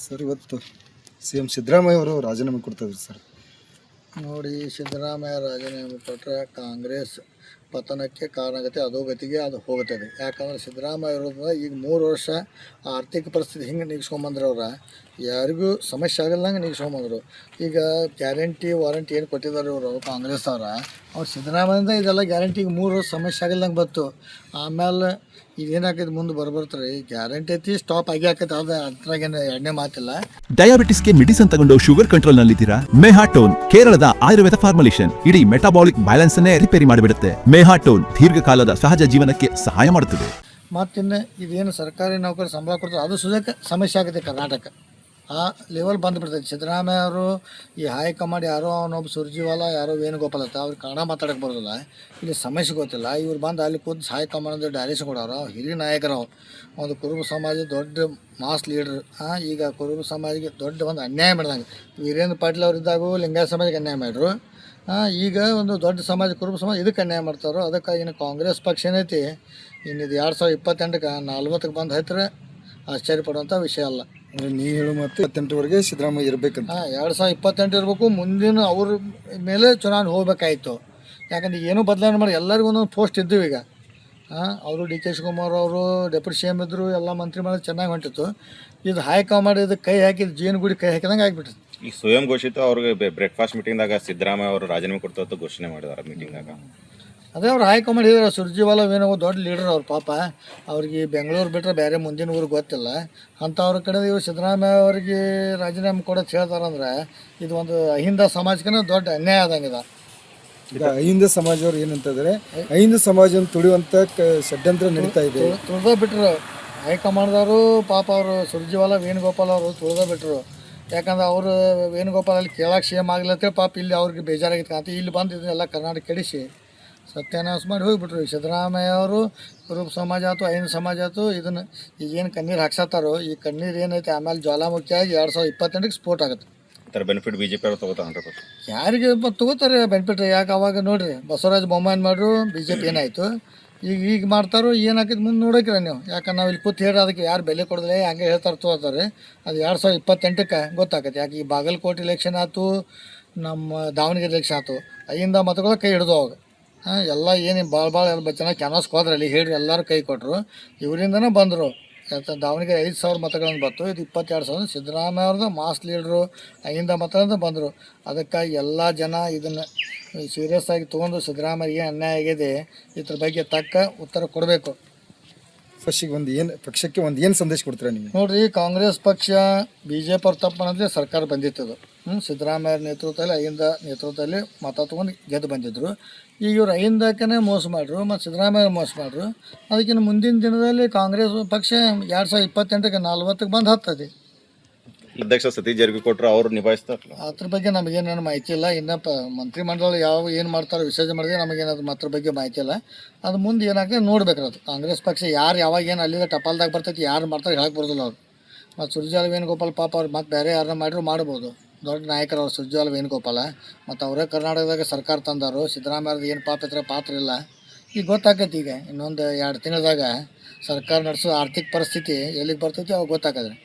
Sir ಇವತ್ತು C M Siddaramaiah ಅವರು ರಾಜೀನಾಮೆ ಕೊಡ್ತಾಯಿದ್ರು ಸರ್. ನೋಡಿ, ಸಿದ್ದರಾಮಯ್ಯ ರಾಜೀನಾಮೆ ಕೊಟ್ಟರೆ ಕಾಂಗ್ರೆಸ್ ಪತನಕ್ಕೆ ಕಾರಣ ಆಗುತ್ತೆ, ಅಧೋಗತಿಗೆ ಅದು ಹೋಗುತ್ತದೆ. ಯಾಕಂದರೆ ಸಿದ್ದರಾಮಯ್ಯ ಅವರು ಈಗ 3 ವರ್ಷ ಆರ್ಥಿಕ ಪರಿಸ್ಥಿತಿ ಹಿಂಗೆ ನಿಗ್ಸ್ಕೊಂಬಂದ್ರೆ ಯಾರಿಗೂ ಸಮಸ್ಯೆ ಆಗಲ್ದಂಗೆ ನಿಗ್ಸ್ಕೊಂಬಂದರು. ಈಗ ಗ್ಯಾರಂಟಿ ವಾರಂಟಿ ಏನು ಕೊಟ್ಟಿದ್ದಾರೆ ಇವರು ಕಾಂಗ್ರೆಸ್ ಅವ್ರು ಸಿದ್ದರಾಮಯ್ಯಿಂದ ಇದೆಲ್ಲ ಗ್ಯಾರಂಟಿಗೆ 3 ವರ್ಷ ಸಮಸ್ಯೆ ಆಗಲ್ದಂಗೆ ಬಂತು. ಆಮೇಲೆ ಇದೇನಾಕೈತೆ ಮುಂದೆ ಬರ್ತಾರೆ ಗ್ಯಾರಂಟಿ ಐತಿ ಸ್ಟಾಪ್ ಆಗಿ ಹಾಕೈತೆ, ಅದು ಅದ್ರಾಗೇನು ಎರಡನೇ ಮಾತಿಲ್ಲ. ಡಯಾಬಿಟಿಸ್ಗೆ ಮೆಡಿಸಿನ್ ತಗೊಂಡು ಶುಗರ್ ಕಂಟ್ರೋಲ್ ನಲ್ಲಿದ್ದೀರಾ? ಮೆಹಾಟೋನ್ ಕೇರಳದ ಆಯುರ್ವೇದ ಫಾರ್ಮುಲೇಷನ್ ಇಡೀ ಮೆಟಾಬಾಲಿಕ್ ಬ್ಯಾಲೆನ್ಸ್ ಅನ್ನೇ ರಿಪೇರಿ ಮಾಡಿಬಿಡುತ್ತೆ. ಮೆಹಾಟೋನ್ ದೀರ್ಘಕಾಲದ ಸಹಜ ಜೀವನಕ್ಕೆ ಸಹಾಯ ಮಾಡುತ್ತದೆ. ಮತ್ತಿನ್ನು ಇದೇನು ಸರ್ಕಾರಿ ನೌಕರಿ ಸಂಬಳ ಕೊಡ್ತಾರೆ ಅದು ಸುದಕ್ಕೆ ಸಮಸ್ಯೆ ಆಗುತ್ತೆ. ಕರ್ನಾಟಕ ಆ ಲೆವೆಲ್ ಬಂದುಬಿಡ್ತೈತೆ. ಸಿದ್ದರಾಮಯ್ಯ ಅವರು ಈ ಹೈಕಮಾಂಡ್ ಯಾರೋ ಅವನೊಬ್ಬ ಸುರ್ಜಿವಾಲ ಯಾರೋ ವೇಣುಗೋಪಾಲ್ ಅಂತ ಅವ್ರು ಕನ್ನಡ ಮಾತಾಡೋಕ್ಕೆ ಬರೋದಿಲ್ಲ, ಇಲ್ಲಿ ಸಮಸ್ಯೆ ಗೊತ್ತಿಲ್ಲ. ಇವ್ರು ಬಂದು ಅಲ್ಲಿ ಕೂತು ಹೈಕಮಾಂಡ್ ಡೈರೆಕ್ಷನ್ ಕೊಡೋರು ಹಿರಿಯ ನಾಯಕರು. ಒಂದು ಕುರುಬ ಸಮಾಜ ದೊಡ್ಡ ಮಾಸ್ ಲೀಡರ್. ಈಗ ಕುರುಬ ಸಮಾಜಕ್ಕೆ ದೊಡ್ಡ ಒಂದು ಅನ್ಯಾಯ ಮಾಡಿದಂಗೆ ವೀರೇಂದ್ರ ಪಾಟೀಲ್ ಅವ್ರು ಇದ್ದಾಗೂ ಲಿಂಗಾಯತ ಸಮಾಜಕ್ಕೆ ಅನ್ಯಾಯ ಮಾಡಿದ್ರು. ಈಗ ಒಂದು ದೊಡ್ಡ ಸಮಾಜ ಕುರುಬ ಸಮಾಜ ಇದಕ್ಕೆ ಅನ್ಯಾಯ ಮಾಡ್ತಾರೋ. ಅದಕ್ಕಾಗಿ ಇನ್ನು ಕಾಂಗ್ರೆಸ್ ಪಕ್ಷ ಏನೈತಿ ಇನ್ನಿದು 2028ಕ್ಕೆ 40ಕ್ಕೆ ಬಂದು ಹತ್ತಿರ ಆಶ್ಚರ್ಯ ಪಡುವಂಥ ವಿಷಯ ಅಲ್ಲ. ಅಂದರೆ ನೀವು ಹೇಳೋ ಮತ್ತು 28ವರೆಗೆ ಸಿದ್ದರಾಮಯ್ಯ ಇರಬೇಕಂತ. 2028 ಇರಬೇಕು. ಮುಂದಿನ ಅವ್ರ ಮೇಲೆ ಚುನಾವಣೆ ಹೋಗ್ಬೇಕಾಯ್ತು. ಯಾಕಂದ್ರೆ ಏನೂ ಬದಲಾವಣೆ ಮಾಡಿ ಎಲ್ಲರಿಗೂ ಒಂದೊಂದು ಪೋಸ್ಟ್ ಇದ್ದೀವಿ ಈಗ. ಅವರು ಡಿ ಕೆ ಶಿವಕುಮಾರ್ ಅವರು ಡೆಪ್ಯೂಟಿ ಸಿ ಎಮ್ ಇದ್ದರು, ಎಲ್ಲ ಮಂತ್ರಿ ಮಾಡಿ ಚೆನ್ನಾಗಿ ಹೊಂಟಿತ್ತು. ಇದು ಹೈಕಮಾಂಡ್ ಇದಕ್ಕೆ ಕೈ ಹಾಕಿದ್ದು ಜೇನುಗುಡಿ ಕೈ ಹಾಕಿದಂಗೆ ಆಗಿಬಿಟ್ಟಿತ್ತು. ಈ ಸ್ವಯಂ ಘೋಷಿತ ಅವ್ರಿಗೆ ಬ್ರೇಕ್ಫಾಸ್ಟ್ ಮೀಟಿಂಗ್ದಾಗ ಸಿದ್ದರಾಮಯ್ಯ ಅವರು ರಾಜೀನಾಮೆ ಕೊಡ್ತಾ ಘೋಷಣೆ ಮಾಡಿದಾರೆ ಮೀಟಿಂಗ್ದಾಗ. ಅದೇ ಅವ್ರು ಹೈಕಮಾಂಡ್ ಹೇಳಿದ್ರು. ಸುರ್ಜಿವಾಲ ಏನೋ ದೊಡ್ಡ ಲೀಡರ್ ಅವ್ರು. ಪಾಪ ಅವ್ರಿಗೆ ಬೆಂಗಳೂರು ಬಿಟ್ಟರೆ ಬೇರೆ ಮುಂದಿನ ಊರಿಗೆ ಗೊತ್ತಿಲ್ಲ. ಅಂಥವ್ರ ಕಡೆ ಇವರು ಸಿದ್ದರಾಮಯ್ಯ ಅವ್ರಿಗೆ ರಾಜೀನಾಮೆ ಕೊಡೋದು ಹೇಳ್ತಾರಂದ್ರೆ ಇದು ಒಂದು ಅಹಿಂದ ಸಮಾಜಕ್ಕೆ ದೊಡ್ಡ ಅನ್ಯಾಯ ಆದಂಗಿದೆ. ಈಗ ಅಹಿಂದ ಸಮಾಜವ್ರು ಏನಂತಂದರೆ ಅಹಿಂದ ಸಮಾಜವನ್ನು ತುಳಿಯುವಂಥ ಷಡ್ಯಂತ್ರ ನಡೀತಾ ಇದೆ. ತುಳಿದ ಬಿಟ್ಟರು ಹೈಕಮಾಂಡ್ದವರು. ಪಾಪ ಅವರು ಸುರ್ಜಿವಾಲ ವೇಣುಗೋಪಾಲ್ ಅವರು ತುಳಿದ ಬಿಟ್ಟರು. ಯಾಕಂದ್ರೆ ಅವರು ವೇಣುಗೋಪಾಲ್ ಅಲ್ಲಿ ಕೇಳಕ್ಕೆ ಸಿ ಎಮ್ ಆಗ್ಲತ್ತೇಳಿ ಪಾಪ ಇಲ್ಲಿ ಅವ್ರಿಗೆ ಬೇಜಾರಾಗಿತ್ತು ಅಂತ ಇಲ್ಲಿ ಬಂದು ಇದನ್ನೆಲ್ಲ ಕರ್ನಾಟಕ ಕೆಡಿಸಿ ಸತ್ಯಾನಾಶ ಮಾಡಿ ಹೋಗಿಬಿಟ್ರು. ಸಿದ್ದರಾಮಯ್ಯ ಅವರು ಕುರುಬ ಸಮಾಜ ಆಯ್ತು, ಅಹಿಂದ ಸಮಾಜ ಆಯ್ತು, ಇದನ್ನು ಈಗೇನು ಕಣ್ಣೀರು ಹಾಕ್ಸತ್ತಾರೋ ಈ ಕಣ್ಣೀರು ಏನೈತೆ ಆಮೇಲೆ ಜ್ವಾಲಾಮುಖಿಯಾಗಿ 2028ಕ್ಕೆ ಸ್ಫೋಟ ಆಗುತ್ತೆ. ಬೆನಿಫಿಟ್ BJP ಅವರು ತಗೋತಾರೆ. ಯಾರಿಗೆ ತೊಗೋತಾರೆ ಬೆನಿಫಿಟ್? ಯಾಕೆ ಅವಾಗ ನೋಡಿರಿ ಬಸವರಾಜ ಬೊಮ್ಮಾಯಿ ಮಾಡ್ರು, BJP ಏನಾಯಿತು, ಈಗ ಮಾಡ್ತಾರೋ ಏನಾಕೈತೆ ಮುಂದೆ ನೋಡೋಕಿರ ನೀವು. ಯಾಕಂದ್ರೆ ನಾವು ಇಲ್ಲಿ ಕೂತು ಹೇಳಿ ಅದಕ್ಕೆ ಯಾರು ಬೆಲೆ ಕೊಡೋದಿಲ್ಲ, ಹಂಗೆ ಹೇಳ್ತಾರೆ ತಗೋತಾರೆ. ಅದು 2028ಕ್ಕೆ ಗೊತ್ತಾಗತ್ತೆ. ಯಾಕೆ ಈ ಬಾಗಲಕೋಟೆ ಇಲೆಕ್ಷನ್ ಆಯ್ತು, ನಮ್ಮ ದಾವಣಗೆರೆ ಎಲೆಕ್ಷನ್ ಆಯ್ತು, ಅಹಿಂದ ಮತಗಳು ಕೈ ಹಿಡಿದು ಅವಾಗ ಎಲ್ಲ ಏನು ಭಾಳ ಎಲ್ಲ ಚೆನ್ನಾಗಿ ಕ್ಯಾನ್ವಾಸ್ಗೆ ಹೋದ್ರಲ್ಲಿ ಹೇಳಿ ಎಲ್ಲರೂ ಕೈ ಕೊಟ್ಟರು. ಇವರಿಂದನೇ ಬಂದರು. ಯಾಕೆ ದಾವಣಗೆರೆ 5,000 ಮತಗಳನ್ನು ಬಂತು. ಇದು 22,000 ಸಿದ್ದರಾಮಯ್ಯ ಅವ್ರದ್ದು ಮಾಸ್ ಲೀಡ್ರು ಅಹಿಂದ ಮತದಿಂದ ಬಂದರು. ಅದಕ್ಕಾಗಿ ಎಲ್ಲ ಜನ ಇದನ್ನು ಸೀರಿಯಸ್ ಆಗಿ ತೊಗೊಂಡು ಸಿದ್ದರಾಮಯ್ಯ ಏನು ಅನ್ಯಾಯ ಆಗಿದೆ ಇದ್ರ ಬಗ್ಗೆ ತಕ್ಕ ಉತ್ತರ ಕೊಡಬೇಕು. ಪಕ್ಷಕ್ಕೆ ಒಂದು ಏನು ಸಂದೇಶ ಕೊಡ್ತೀರಾ ನೀವು? ನೋಡಿರಿ, ಕಾಂಗ್ರೆಸ್ ಪಕ್ಷ BJP ಅವ್ರು ತಪ್ಪು ಮಾಡಿದ್ರೆ ಸರ್ಕಾರ ಬಂದಿತ್ತದು. ಸಿದ್ದರಾಮಯ್ಯ ನೇತೃತ್ವದಲ್ಲಿ ಅಹಿಂದ ನೇತೃತ್ವದಲ್ಲಿ ಮತ ತೊಗೊಂಡು ಗೆದ್ದು ಬಂದಿದ್ದರು. ಈಗ ಇವರು ಅಹಿಂದಕ್ಕೇ ಮೋಸ ಮಾಡ್ರು ಮತ್ತು ಸಿದ್ದರಾಮಯ್ಯ ಮೋಸ ಮಾಡ್ರು. ಅದಕ್ಕಿಂತ ಮುಂದಿನ ದಿನದಲ್ಲಿ ಕಾಂಗ್ರೆಸ್ ಪಕ್ಷ 2028ಕ್ಕೆ 40ಕ್ಕೆ ಬಂದು ಹತ್ತದೆ. ಅಧ್ಯಕ್ಷ ಸತೀಶ್ ಜಾರಕಿಹೊಳಿ ಅವರು ನಿಭಾಯಿಸ್ತಾರೆ. ಅದ್ರ ಬಗ್ಗೆ ನಮಗೇನೇನು ಮಾಹಿತಿ ಇಲ್ಲ. ಇನ್ನು ಮಂತ್ರಿಮಂಡಲ ಏನು ಮಾಡ್ತಾರೋ ವಿಸರ್ಜನೆ ಮಾಡಿದ್ರೆ ನಮಗೇನಾದ್ರು ಅದ್ರ ಬಗ್ಗೆ ಮಾಹಿತಿ ಇಲ್ಲ. ಅದು ಮುಂದೆ ಏನಾಗ್ತದೆ ನೋಡ್ಬೇಕಿರೋದು. ಕಾಂಗ್ರೆಸ್ ಪಕ್ಷ ಯಾವಾಗ ಏನು ಅಲ್ಲಿಂದ ಟಪಾಲ್ದಾಗ ಬರ್ತೈತಿ ಯಾರು ಮಾಡ್ತಾರೆ ಹೇಳಕ್ಕೆ ಬರೋದಿಲ್ಲ ಅವ್ರು. ಮತ್ತು ಸುರ್ಜಿವಾಲ ವೇಣುಗೋಪಾಲ್ ಪಾಪ ಅವ್ರು ಮತ್ತೆ ಬೇರೆ ಯಾರನ್ನ ಮಾಡಿದ್ರು ಮಾಡ್ಬೋದು. ದೊಡ್ಡ ನಾಯಕರು ಅವ್ರು ಸುರ್ಜಿವಾಲ ವೇಣುಗೋಪಾಲ. ಮತ್ತು ಅವರೇ ಕರ್ನಾಟಕದಾಗ ಸರ್ಕಾರ ತಂದಾರು. ಸಿದ್ದರಾಮಯ್ಯದ ಏನು ಪಾತ್ರ ಇಲ್ಲ. ಈಗ ಗೊತ್ತಾಗತ್ತೆ. ಈಗ ಇನ್ನೊಂದು 2 ತಿಂಗಳದಾಗ ಸರ್ಕಾರ ನಡೆಸೋ ಆರ್ಥಿಕ ಪರಿಸ್ಥಿತಿ ಎಲ್ಲಿಗೆ ಬರ್ತೈತಿ ಅವಾಗ ಗೊತ್ತಾಗದ್ರೆ.